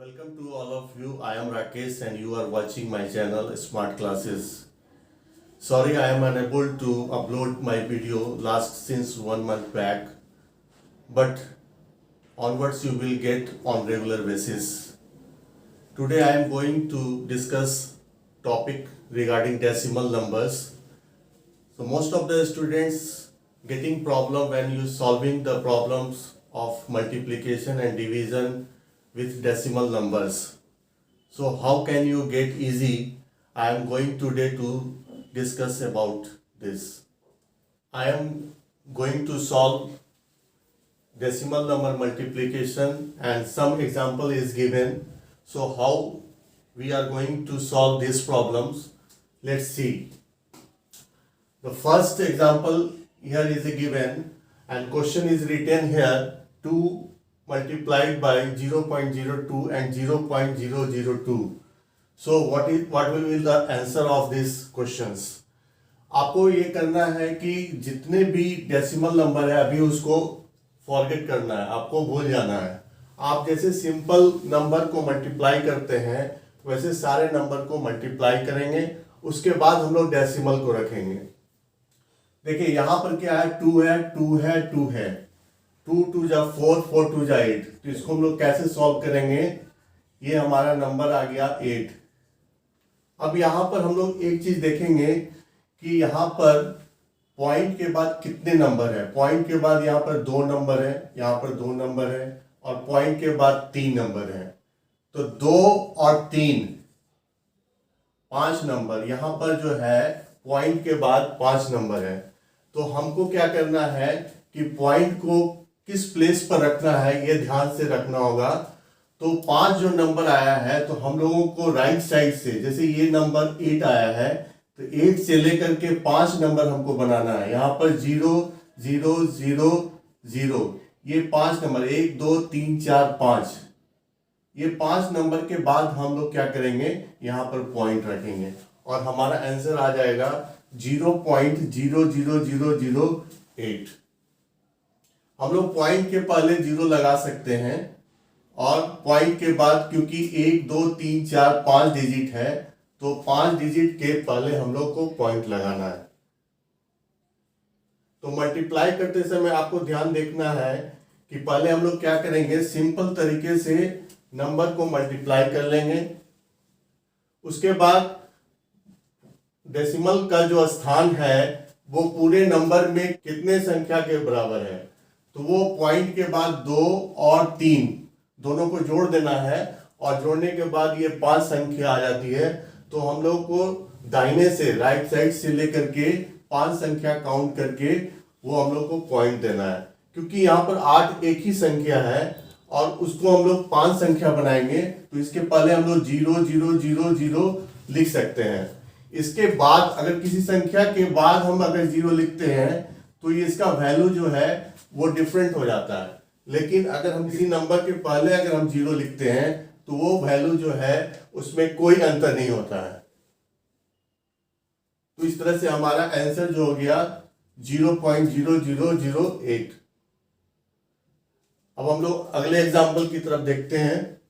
Welcome to all of you. I am Rakesh and you are watching my channel Smart Classes. Sorry I am unable to upload my video since 1 month back, but onwards you will get on regular basis. Today I am going to discuss topic regarding decimal numbers. So most of the students getting problem when you solving the problems of multiplication and division with decimal numbers. So how can you get easy? I am going today to discuss about this. I am going to solve decimal number multiplication and some example is given. So how we are going to solve these problems? Let's see. The first example here is given and question is written here 2 multiplied by 0.02 and 0.002. So what will be the answer of these questions? आपको ये करना है कि जितने भी decimal number है अभी उसको फॉरगेट करना है, आपको भूल जाना है. आप जैसे सिंपल नंबर को मल्टीप्लाई करते हैं वैसे सारे नंबर को मल्टीप्लाई करेंगे, उसके बाद हम लोग डेसिमल को रखेंगे. देखिए यहाँ पर क्या है, 2 है, 2 है, 2 है, 2 2 जा 4, 4 2 जा 8. तो इसको हम लोग कैसे सॉल्व करेंगे? ये हमारा नंबर आ गया 8. अब यहाँ पर हम लोग एक चीज देखेंगे कि यहाँ पर पॉइंट के बाद कितने नंबर है. पॉइंट के बाद यहाँ पर 2 नंबर है, यहाँ पर 2 नंबर है और पॉइंट के बाद 3 नंबर है. तो 2 और 3 5 नंबर. यहाँ पर जो है पॉइंट के बाद 5 नंबर है. तो हमको क्या करना है कि पॉइंट को किस प्लेस पर रखना है ये ध्यान से रखना होगा. तो 5 जो नंबर आया है तो हम लोगों को राइट साइड से, जैसे ये नंबर 8 आया है तो 8 से लेकर के 5 नंबर हमको बनाना है. यहाँ पर 0 0 0 0 ये 5 नंबर 1 2 3 4 5, ये 5 नंबर के बाद हम लोग क्या करेंगे, यहाँ पर पॉइंट रखेंगे और हमारा आंसर आ जाएगा 0.00008. हम लोग पॉइंट के पहले 0 लगा सकते हैं और पॉइंट के बाद क्योंकि 1 2 3 4 5 डिजिट है तो 5 डिजिट के पहले हम लोग को पॉइंट लगाना है. तो मल्टीप्लाई करते समय आपको ध्यान देखना है कि पहले हम लोग क्या करेंगे, सिंपल तरीके से नंबर को मल्टीप्लाई कर लेंगे. उसके बाद डेसिमल का जो स्थान है वो पूरे नंबर में कितने संख्या के बराबर है, तो वो पॉइंट के बाद 2 और 3 दोनों को जोड़ देना है और जोड़ने के बाद ये 5 संख्या आ जाती है. तो हम लोग को दाहिने से राइट साइड से लेकर के 5 संख्या काउंट करके वो हम लोग को पॉइंट देना है. क्योंकि यहाँ पर 8 एक ही संख्या है और उसको हम लोग 5 संख्या बनाएंगे तो इसके पहले हम लोग 0 0 0 0 लिख सकते हैं. इसके बाद अगर किसी संख्या के बाद हम अगर 0 लिखते हैं तो ये इसका वैल्यू जो है वो डिफरेंट हो जाता है. लेकिन अगर हम किसी नंबर के पहले अगर हम 0 लिखते हैं तो वो वैल्यू जो है उसमें कोई अंतर नहीं होता है. तो इस तरह से हमारा आंसर जो हो गया 0.0008. अब हम लोग अगले एग्जाम्पल की तरफ देखते हैं.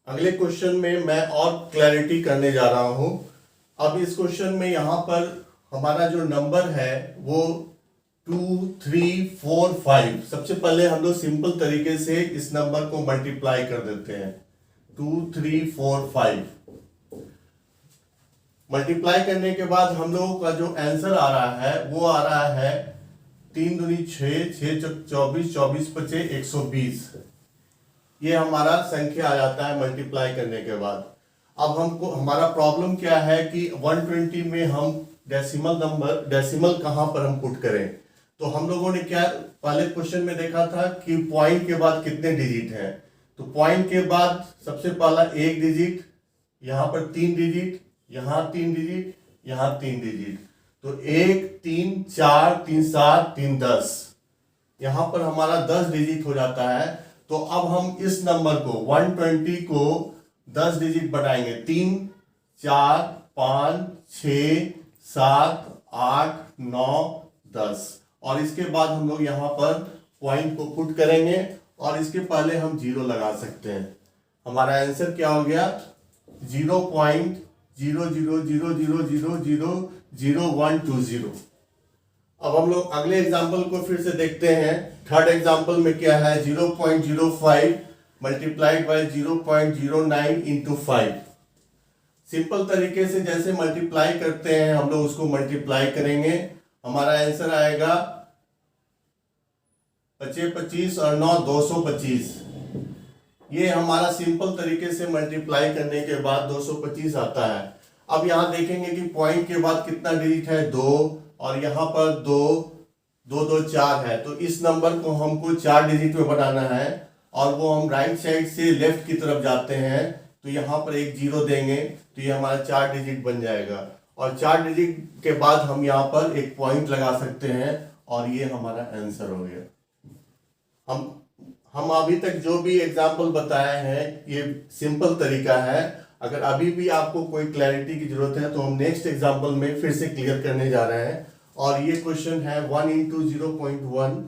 अगले क्वेश्चन में मैं और क्लैरिटी करने जा रहा हूं. अब इस क्वेश्चन में यहां पर हमारा जो नंबर है वो 2 3 4 5. सबसे पहले हम लोग सिंपल तरीके से इस नंबर को मल्टीप्लाई कर देते हैं. 2 3 4 5 मल्टीप्लाई करने के बाद हम लोगों का जो आंसर आ रहा है वो आ रहा है 3 दूनी 6 6 24 24 5 120. ये हमारा संख्या आ जाता है मल्टीप्लाई करने के बाद. अब हमको हमारा प्रॉब्लम क्या है कि 120 में हम डेसिमल कहां पर हम पुट करें. तो हम लोगों ने क्या पहले क्वेश्चन में देखा था कि पॉइंट के बाद कितने डिजिट हैं. तो पॉइंट के बाद सबसे पहला 1 डिजिट, यहां पर 3 डिजिट, यहां 3 डिजिट, यहां 3 डिजिट. तो 1 3 4 3 7 3 10, यहां पर हमारा 10 डिजिट हो जाता है. तो अब हम इस नंबर को 120 को 10 डिजिट बनाएंगे. 3 4 5 6 7 8 9 10 और इसके बाद हम लोग यहाँ पर पॉइंट को पुट करेंगे और इसके पहले हम 0 लगा सकते हैं. हमारा आंसर क्या हो गया 0.0000000120। अब हम लोग अगले एग्जाम्पल को फिर से देखते हैं। थर्ड एग्जाम्पल में क्या है 0.05 मल्टीप्लाइड बाय 0.09 इंटू 5। सिंपल तरीके से जैसे मल्टीप्लाई करते हैं हम लोग उसको मल्टीप्लाई करेंगे। हमारा आंसर आएगा 25 और 9 225। ये हमारा सिंपल तरीके से मल्टीप्लाई करने के बाद 225 आता है। अब यहाँ देखेंगे कि पॉइंट के बाद कितना डिजिट है 2 और यहाँ पर 2 2 2 4 है। तो इस नंबर को हमको 4 डिजिट में बनाना है और वो हम राइट साइड से लेफ्ट की तरफ जाते हैं तो यहाँ पर एक 0 देंगे तो ये हमारा 4 डिजिट बन जाएगा और 4 डिजिट के बाद हम यहाँ पर एक पॉइंट लगा सकते हैं और ये हमारा आंसर हो गया। हम अभी तक जो भी एग्जाम्पल बताए हैं ये सिंपल तरीका है। अगर अभी भी आपको कोई क्लैरिटी की जरूरत है तो हम नेक्स्ट एग्जाम्पल में फिर से क्लियर करने जा रहे हैं। और ये क्वेश्चन है 1 इंटू 0.1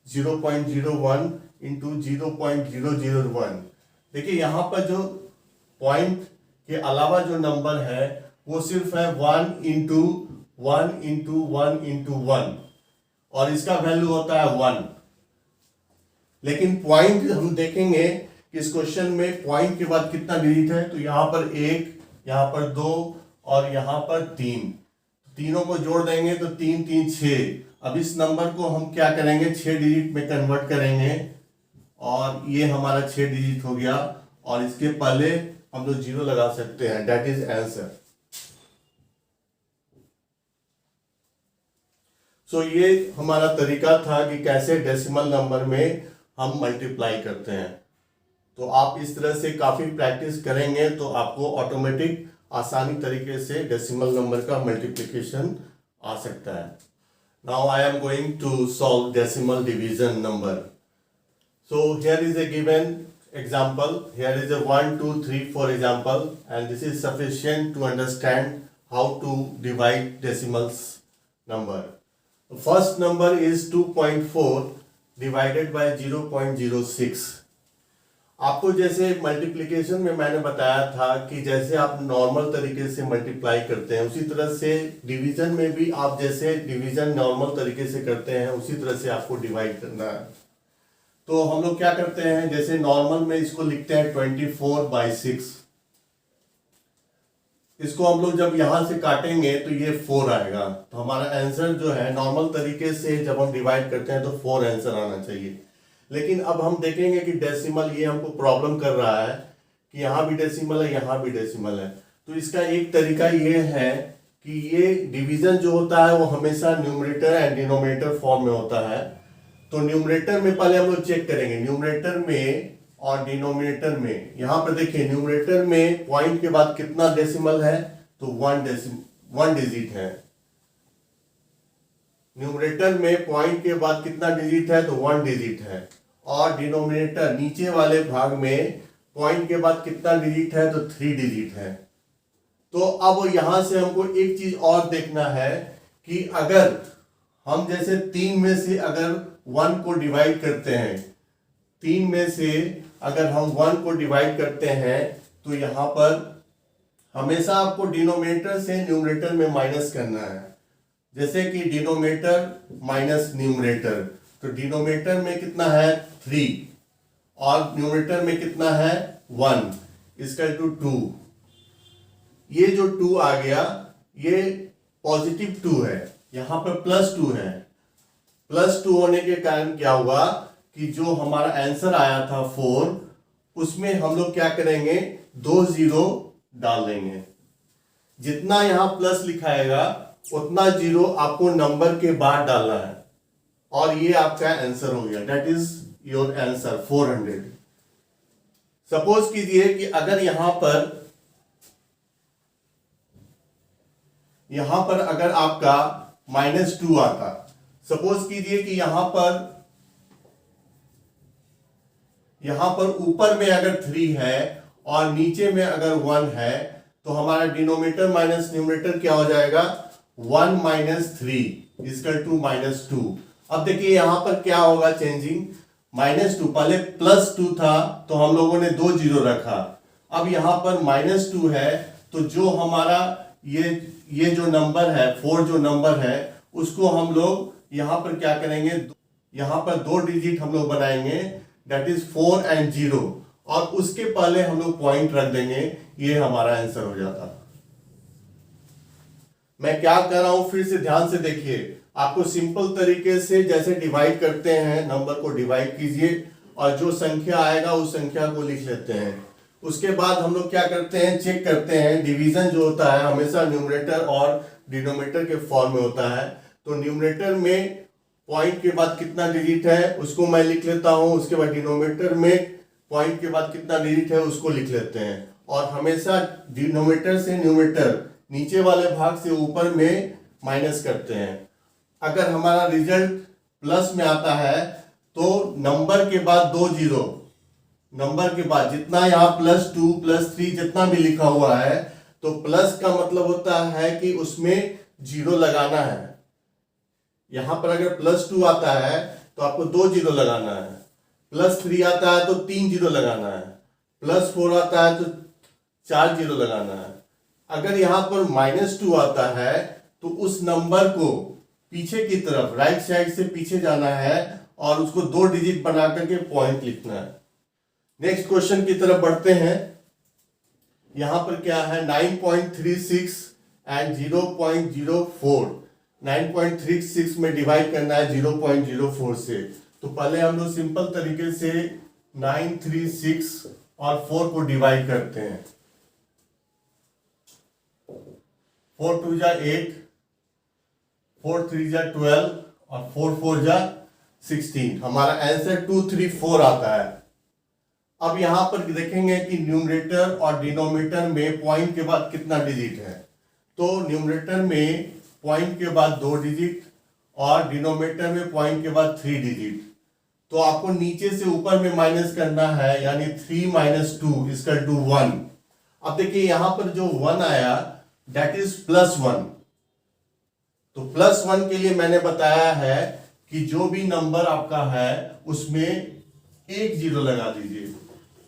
0.01 इंटू 0.001। देखिए यहाँ पर जो पॉइंट के अलावा जो नंबर है वो सिर्फ है 1 इंटू 1 इंटू 1 इंटू 1 और इसका वैल्यू होता है 1। लेकिन पॉइंट हम देखेंगे कि इस क्वेश्चन में पॉइंट के बाद कितना डिजिट है तो यहाँ पर 1, यहाँ पर 2 और यहाँ पर 3। तीनों को जोड़ देंगे तो 3 3 6। अब इस नंबर को हम क्या करेंगे 6 डिजिट में कन्वर्ट करेंगे और ये हमारा 6 डिजिट हो गया और इसके पहले हम लोग 0 लगा सकते हैं। That is answer. सो ये हमारा तरीका था कि कैसे डेसिमल नंबर में हम मल्टीप्लाई करते हैं। तो आप इस तरह से काफ़ी प्रैक्टिस करेंगे तो आपको ऑटोमेटिक आसानी तरीके से डेसिमल नंबर का मल्टीप्लिकेशन आ सकता है। Now I am going to solve decimal division number. So here is a given example. Here is a 1 2 3 4 example and this is sufficient to understand how to divide decimals number. The first number is 2.4 divided by 0.06. आपको जैसे multiplication में मैंने बताया था कि जैसे आप normal तरीके से मल्टीप्लाई करते हैं उसी तरह से डिवीजन में भी आप जैसे डिवीजन नॉर्मल तरीके से करते हैं उसी तरह से आपको डिवाइड करना है। तो हम लोग क्या करते हैं जैसे नॉर्मल में इसको लिखते हैं 24/6। इसको हम लोग जब यहां से काटेंगे तो ये 4 आएगा। तो हमारा आंसर जो है नॉर्मल तरीके से जब हम डिवाइड करते हैं तो 4 आंसर आना चाहिए। लेकिन अब हम देखेंगे कि डेसिमल ये हमको प्रॉब्लम कर रहा है कि यहाँ भी डेसिमल है यहाँ भी डेसिमल है। तो इसका एक तरीका ये है कि ये डिवीजन जो होता है वो हमेशा न्यूमरेटर एंड डिनोमिनेटर फॉर्म में होता है। तो न्यूमरेटर में पहले हम लोग चेक करेंगे न्यूमरेटर में और डिनोमिनेटर में। यहां पर देखिए न्यूमरेटर में पॉइंट के बाद कितना डेसिमल है तो 1 डिजिट है। न्यूमरेटर में पॉइंट के बाद कितना डिजिट है तो 1 डिजिट है और डिनोमिनेटर नीचे वाले भाग में पॉइंट के बाद कितना डिजिट है तो 3 डिजिट है। तो अब यहां से हमको एक चीज और देखना है कि अगर हम जैसे 3 में से अगर 1 को डिवाइड करते हैं 3 में से अगर हम 1 को डिवाइड करते हैं तो यहां पर हमेशा आपको डिनोमिनेटर से न्यूमरेटर में माइनस करना है। जैसे कि डिनोमिनेटर माइनस न्यूमरेटर तो डिनोमिनेटर में कितना है 3 और न्यूमरेटर में कितना है 1 इसका टू 2। ये जो 2 आ गया ये पॉजिटिव 2 है, यहां पर +2 है। +2 होने के कारण क्या हुआ कि जो हमारा आंसर आया था 4 उसमें हम लोग क्या करेंगे 2 0 डाल देंगे। जितना यहां प्लस लिखाएगा उतना 0 आपको नंबर के बाद डालना है और ये आपका आंसर हो गया। That is your answer 400। Suppose कीजिए कि अगर यहां पर अगर आपका -2 आता। सपोज कीजिए कि यहां पर ऊपर में अगर 3 है और नीचे में अगर 1 है तो हमारा डिनोमिनेटर माइनस न्यूमरेटर क्या हो जाएगा 1 - 3 इक्वल टू -2। अब देखिए यहां पर क्या होगा चेंजिंग -2, पहले +2 था तो हम लोगों ने 2 जीरो रखा, अब यहाँ पर -2 है तो जो हमारा ये जो नंबर है 4 जो नंबर है उसको हम लोग यहाँ पर क्या करेंगे, यहाँ पर 2 डिजिट हम लोग बनाएंगे, दैट इज 4 एंड 0, और उसके पहले हम लोग पॉइंट रख देंगे, ये हमारा आंसर हो जाता। मैं क्या कर रहा हूं फिर से ध्यान से देखिए, आपको सिंपल तरीके से जैसे डिवाइड करते हैं, नंबर को डिवाइड कीजिए और जो संख्या आएगा उस संख्या को लिख लेते हैं। उसके बाद हम लोग क्या करते हैं, चेक करते हैं, डिवीजन जो होता है हमेशा न्यूमरेटर और डिनोमिनेटर के फॉर्म में होता है, तो न्यूमरेटर में पॉइंट के बाद कितना डिजिट है उसको मैं लिख लेता हूं, उसके बाद डिनोमिनेटर में पॉइंट के बाद कितना डिजिट है उसको लिख लेते हैं, और हमेशा डिनोमिनेटर से न्यूमरेटर नीचे वाले भाग से ऊपर में माइनस करते हैं। अगर हमारा रिजल्ट प्लस में आता है तो नंबर के बाद 2 जीरो, नंबर के बाद जितना यहाँ +2 +3 जितना भी लिखा हुआ है, तो प्लस का मतलब होता है कि उसमें जीरो लगाना है। यहां पर अगर +2 आता है तो आपको 2 जीरो लगाना है, +3 आता है तो 3 जीरो लगाना है, +4 आता है तो 4 जीरो लगाना है। अगर यहां पर -2 आता है तो उस नंबर को पीछे की तरफ राइट साइड से पीछे जाना है और उसको 2 डिजिट बना करके पॉइंट लिखना है। नेक्स्ट क्वेश्चन की तरफ बढ़ते हैं। यहां पर क्या है, 9.36 एंड 0.04, 9.36 में डिवाइड करना है 0.04 से, तो पहले हम लोग सिंपल तरीके से 936 और 4 को डिवाइड करते हैं। 4 2 जा 8, 4 3 जा 12 और 4 4 जा 16, हमारा आंसर 234 आता है। अब यहां पर देखेंगे कि न्यूमरेटर और डिनोमिनेटर में पॉइंट के बाद कितना डिजिट है, तो न्यूमरेटर में पॉइंट के बाद 2 डिजिट और डिनोमिनेटर में पॉइंट के बाद 3 डिजिट, तो आपको नीचे से ऊपर में माइनस करना है, यानी 3 - 2 = 1। अब देखिए यहां पर जो 1 आया दैट इज +1, तो +1 के लिए मैंने बताया है कि जो भी नंबर आपका है उसमें 1 जीरो लगा दीजिए,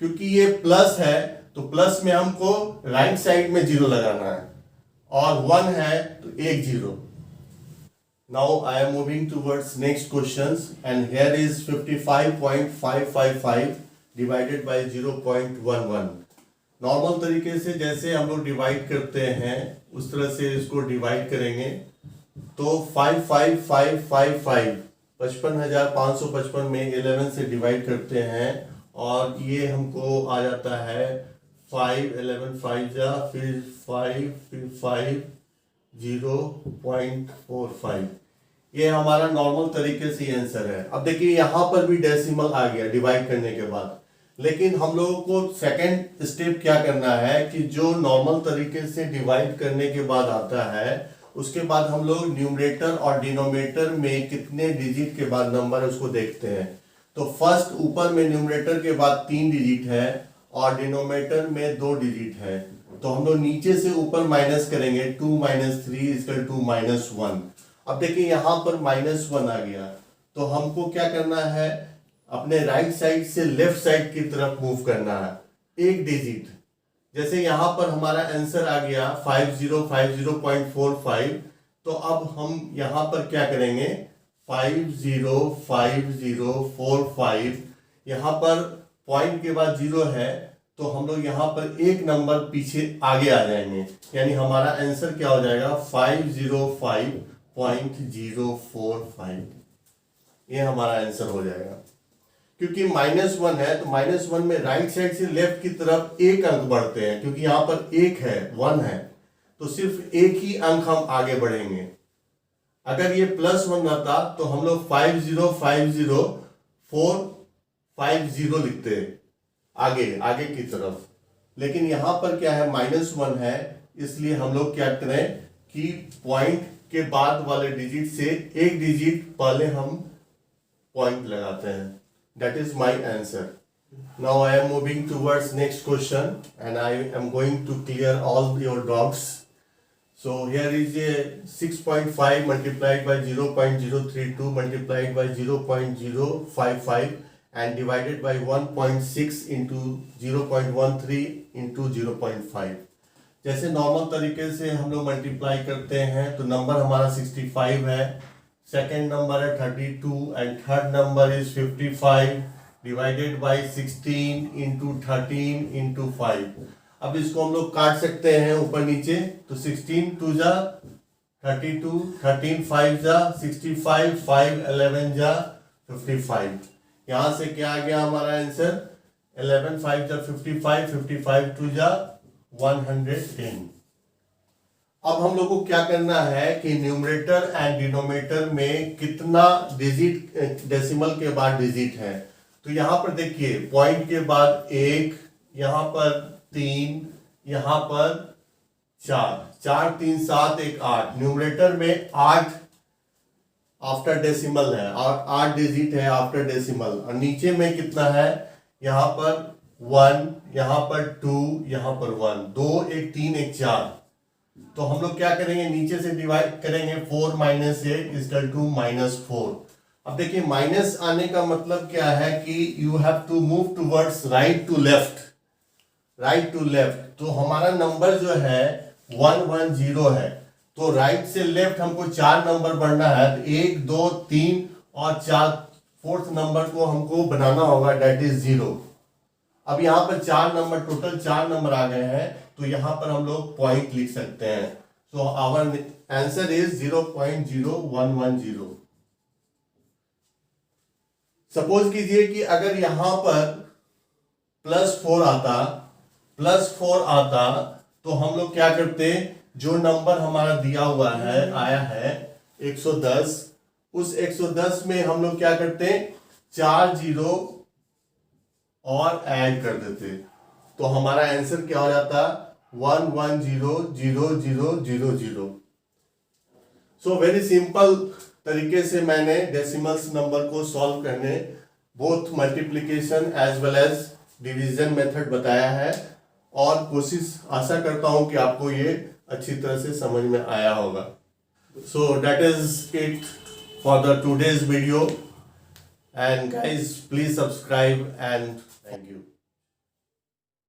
क्योंकि ये प्लस है तो प्लस में हमको राइट साइड में जीरो लगाना है, और 1 है तो 1 zero. Now I am moving towards next questions, and here is 55.555 divided by 0.11। Normal तरीके से जैसे हम लोग डिवाइड करते हैं उस तरह से इसको डिवाइड करेंगे, तो 55555 55,555 में 11 से डिवाइड करते हैं और ये हमको आ जाता है 5 11 5 जा, फिर 5 फिर 5 0.45, ये हमारा नॉर्मल तरीके से आंसर है। अब देखिए यहां पर भी डेसिमल आ गया डिवाइड करने के बाद, लेकिन हम लोगों को सेकंड स्टेप क्या करना है कि जो नॉर्मल तरीके से डिवाइड करने के बाद आता है उसके बाद हम लोग न्यूमरेटर और डिनोमिनेटर में कितने डिजिट के बाद नंबर है उसको देखते हैं। तो फर्स्ट ऊपर में न्यूमरेटर के बाद 3 डिजिट है और डिनोमिनेटर में 2 डिजिट है, तो हम लोग नीचे से ऊपर माइनस करेंगे, 2 - 3 = -1। अब देखिए यहां पर -1 आ गया, तो हमको क्या करना है, अपने राइट साइड से लेफ्ट साइड की तरफ मूव करना है 1 डिजिट। जैसे यहां पर हमारा आंसर आ गया 5050.45, तो अब हम यहां पर क्या करेंगे, 505045, यहां पर पॉइंट के बाद 0 है तो हम लोग यहां पर एक नंबर पीछे आगे आ जाएंगे, यानी हमारा आंसर क्या हो जाएगा 505.045, ये हमारा आंसर हो जाएगा। क्योंकि -1 है तो -1 में राइट साइड से लेफ्ट की तरफ एक अंक बढ़ते हैं, क्योंकि यहां पर 1 है 1 है तो सिर्फ एक ही अंक हम आगे बढ़ेंगे। अगर ये +1 रहता तो हम लोग 5050450 लिखते आगे आगे की तरफ, लेकिन यहां पर क्या है -1 है, इसलिए हम लोग क्या करें कि पॉइंट के बाद वाले डिजिट से एक डिजिट पहले हम पॉइंट लगाते हैं। That is my answer. Now I am moving towards next question and I am going to clear all your doubts. So here is a 6.5 multiplied by 0.032 multiplied by 0.055 and divided by 1.6 into 0.13 into 0.5। जैसे normal तरीके से हम लोग multiply करते हैं तो number हमारा 65 है, सेकेंड नंबर है 32 and third number is 55 divided by 16 into 13 into 5। अब इसको हम लोग काट सकते हैं ऊपर नीचे, तो 16 टू जा 32, 13 5 जा 65, 5 11 जा 55। यहां से क्या आ गया हमारा आंसर, 11 5 जा 55, 55 टू जा 110। अब हम लोग को क्या करना है कि न्यूमरेटर एंड डिनोमिनेटर में कितना डिजिट डेसिमल के बाद डिजिट है। तो यहां पर देखिए पॉइंट के बाद 1, यहां पर 3, यहां पर 4, 4 3 7 1 8। न्यूमरेटर में 8 आफ्टर डेसिमल है और 8 डिजिट है आफ्टर डेसिमल, और नीचे में कितना है, यहां पर 1, यहां पर 2, यहां पर 1, 2 1 3 1 4। तो हम लोग क्या करेंगे, नीचे से डिवाइड करेंगे, 4 माइनस 8 इक्वल टू -4। अब देखिए माइनस आने का मतलब क्या है कि you have to move towards right to left, right to left. तो हमारा नंबर जो है 110 है, तो राइट से लेफ्ट हमको 4 नंबर बढ़ना है, तो 1 2 3 और 4, फोर्थ नंबर को हमको बनाना होगा, डेट इज 0। अब यहाँ पर 4 नंबर, टोटल 4 नंबर आ गए हैं, तो यहाँ पर हम लोग पॉइंट लिख सकते हैं। So our answer is 0.0110। Suppose कीजिए कि अगर यहां पर +4 आता तो हम लोग क्या करते, जो नंबर हमारा दिया हुआ है आया है 110, उस 110 में हम लोग क्या करते, 4 जीरो और ऐड कर देते, तो हमारा आंसर क्या हो जाता, 1100000। सो वेरी सिंपल तरीके से मैंने डेसिमल्स नंबर को सॉल्व करने both multiplication as well as division method बताया है, और कोशिश आशा करता हूं कि आपको ये अच्छी तरह से समझ में आया होगा। So that is it for the today's video, and guys please subscribe and thank you.